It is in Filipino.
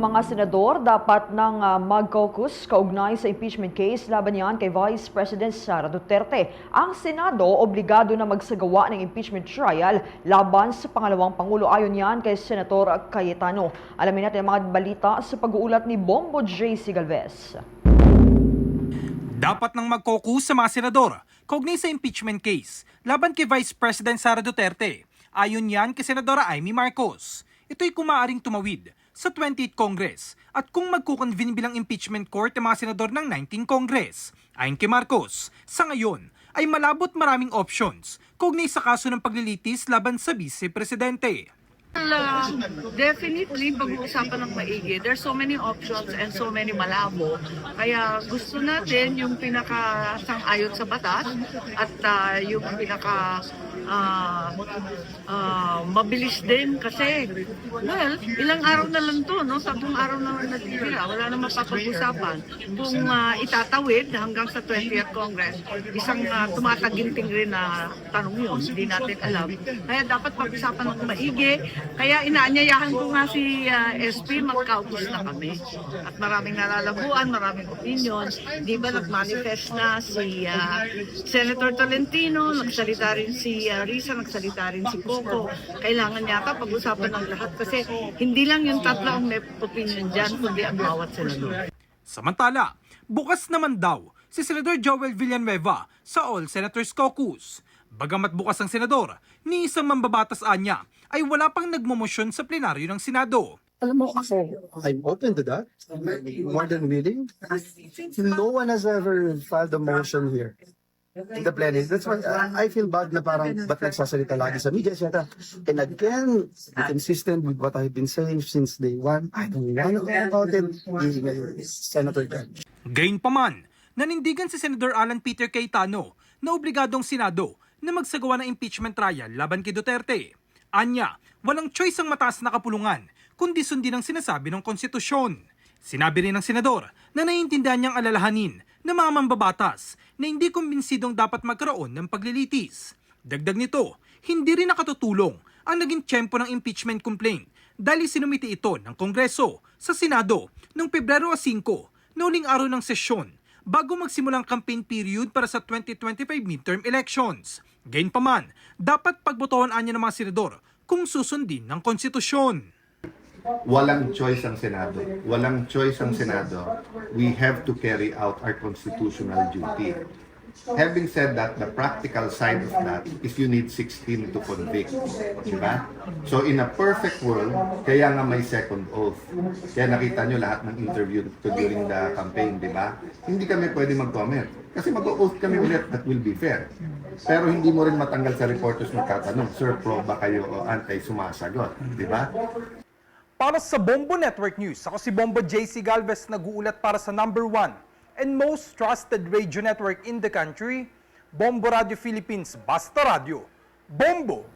mga senador dapat nang mag-caucus kaugnay sa impeachment case laban niyan kay Vice President Sara Duterte. Ang Senado obligado na magsagawa ng impeachment trial laban sa pangalawang pangulo ayon niyan kay Senator Cayetano. Alamin natin ang mga balita sa pag-uulat ni Bombo J.C. Galvez. Dapat nang mag-caucus sa mga senador kaugnay sa impeachment case laban kay Vice President Sara Duterte. Ayon yan kay Senadora Amy Marcos. Ito'y kung maaaring tumawid sa 28th Congress at kung magkukonvene bilang impeachment court ang mga senador ng 19th Congress. Ayon kay Marcos, sa ngayon ay malabot maraming options kaugnay sa kaso ng paglilitis laban sa Vice Presidente. Definitely, pag-uusapan ng maigi. There's so many options and so many malabo. Kaya gusto natin yung pinaka-sang-ayon sa batas at yung pinaka mabilis din kasi, well, ilang araw na lang to, no? 10 araw na lang natitira. Wala na mapapag-usapan. Kung itatawid hanggang sa 20th Congress, isang tumataginting rin na tanong yun. Hindi natin alam. Kaya dapat pag-usapan ng maigi. Kaya inaanyayahan ko nga si SP, mag-caucus na kami. At maraming nalalabuan, maraming opinions. Di ba nag-manifest na si Senator Tolentino, nagsalita rin si Risa, nagsalita rin si Coco. Kailangan yata pag-usapan ng lahat kasi hindi lang yung tatlo ang may opinion dyan, kundi ang bawat senador. Samantala, bukas naman daw si Senador Joel Villanueva sa All Senators Caucus. Bagamat bukas ang senador, ni isang mambabatas anya ay wala pang nagmomosyon sa plenaryo ng Senado. Alam mo ako, I'm open to that. More than willing. No one has ever filed a motion here in the plenary. That's why I feel bad na parang ba't nagsasalita lagi sa media, etc. And again, be consistent with what I've been saying since day one. I don't want to talk about it. Senator Judge. Gayunpaman, nanindigan si Senador Alan Peter Cayetano na obligadong Senado na magsagawa ng impeachment trial laban kay Duterte. Anya, walang choice ang mataas na kapulungan kundi sundin ang sinasabi ng konstitusyon. Sinabi rin ng senador na naiintindihan niyang alalahanin ng mga mambabatas na hindi kumbinsidong dapat magkaroon ng paglilitis. Dagdag nito, hindi rin nakatutulong ang naging tiyempo ng impeachment complaint dahil sinumiti ito ng Kongreso sa Senado noong Pebrero 5 na uling araw ng sesyon bago magsimulang campaign period para sa 2025 midterm elections. Gayunpaman, dapat pagbotohan anya ng mga senador kung susundin ng konstitusyon. Walang choice ang Senado. Walang choice ang Senado. We have to carry out our constitutional duty. Having said that, the practical side of that is you need 16 to convict. Diba? So in a perfect world, kaya nga may second oath. Kaya nakita nyo lahat ng interview during the campaign, diba? Hindi kami pwede mag-comment. Kasi mag-oath kami ulit, that will be fair. Pero hindi mo rin matanggal sa reporters magtatanong, Sir, pro ba kayo o anti-sumasagot? Diba? Para sa Bombo Network News, ako si Bombo J.C. Galvez nag-uulat para sa #1 and most trusted radio network in the country, Bombo Radio Philippines, Basta Radio. Bombo!